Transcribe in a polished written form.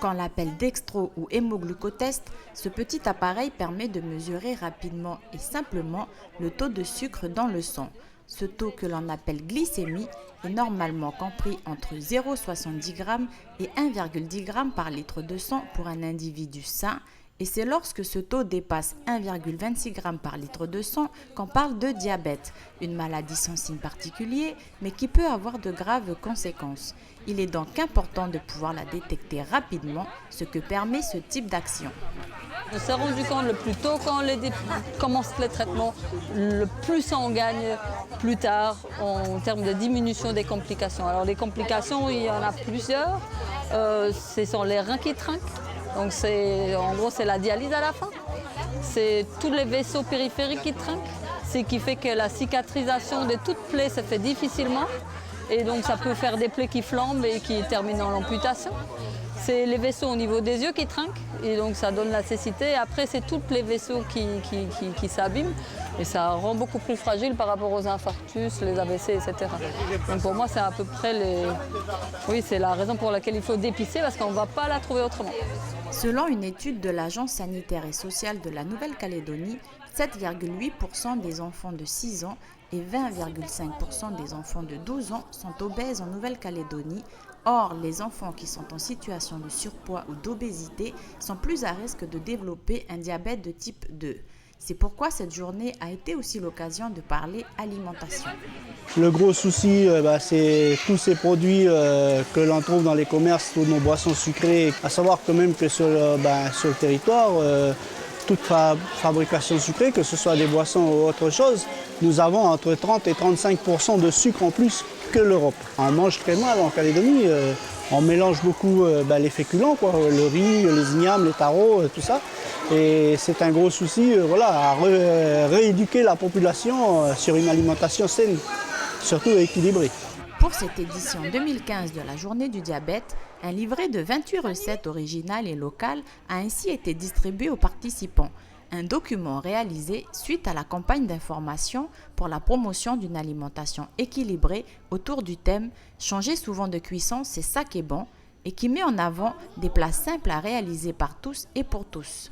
Qu'on l'appelle dextro ou hémoglucotest, ce petit appareil permet de mesurer rapidement et simplement le taux de sucre dans le sang. Ce taux que l'on appelle glycémie est normalement compris entre 0,70 g et 1,10 g par litre de sang pour un individu sain, et c'est lorsque ce taux dépasse 1,26 g par litre de sang qu'on parle de diabète, une maladie sans signe particulier mais qui peut avoir de graves conséquences. Il est donc important de pouvoir la détecter rapidement, ce que permet ce type d'action. On s'est rendu compte le plus tôt quand on commence les traitements, le plus on gagne plus tard en termes de diminution des complications. Alors les complications, il y en a plusieurs. Ce sont les reins qui trinquent. Donc en gros c'est la dialyse à la fin. C'est tous les vaisseaux périphériques qui trinquent. Ce qui fait que la cicatrisation de toute plaie se fait difficilement. Et donc ça peut faire des plaies qui flambent et qui terminent en amputation. C'est les vaisseaux au niveau des yeux qui trinquent et donc ça donne la cécité. Après, c'est tous les vaisseaux qui s'abîment et ça rend beaucoup plus fragile par rapport aux infarctus, les AVC, etc. Donc pour moi, c'est à peu près Oui, c'est la raison pour laquelle il faut dépister parce qu'on ne va pas la trouver autrement. Selon une étude de l'Agence sanitaire et sociale de la Nouvelle-Calédonie, 7,8% des enfants de 6 ans et 20,5% des enfants de 12 ans sont obèses en Nouvelle-Calédonie. Or, les enfants qui sont en situation de surpoids ou d'obésité sont plus à risque de développer un diabète de type 2. C'est pourquoi cette journée a été aussi l'occasion de parler alimentation. Le gros souci, c'est tous ces produits que l'on trouve dans les commerces, toutes nos boissons sucrées. À savoir quand même que sur le territoire, toute fabrication sucrée, que ce soit des boissons ou autre chose, nous avons entre 30 et 35% de sucre en plus que l'Europe. On mange très mal en Calédonie, on mélange beaucoup les féculents, le riz, les ignames, les tarots, tout ça. Et c'est un gros souci à rééduquer la population sur une alimentation saine, surtout équilibrée. Pour cette édition 2015 de la Journée du diabète, un livret de 28 recettes originales et locales a ainsi été distribué aux participants. Un document réalisé suite à la campagne d'information pour la promotion d'une alimentation équilibrée autour du thème « Changer souvent de cuisson, c'est ça qui est bon » et qui met en avant des plats simples à réaliser par tous et pour tous.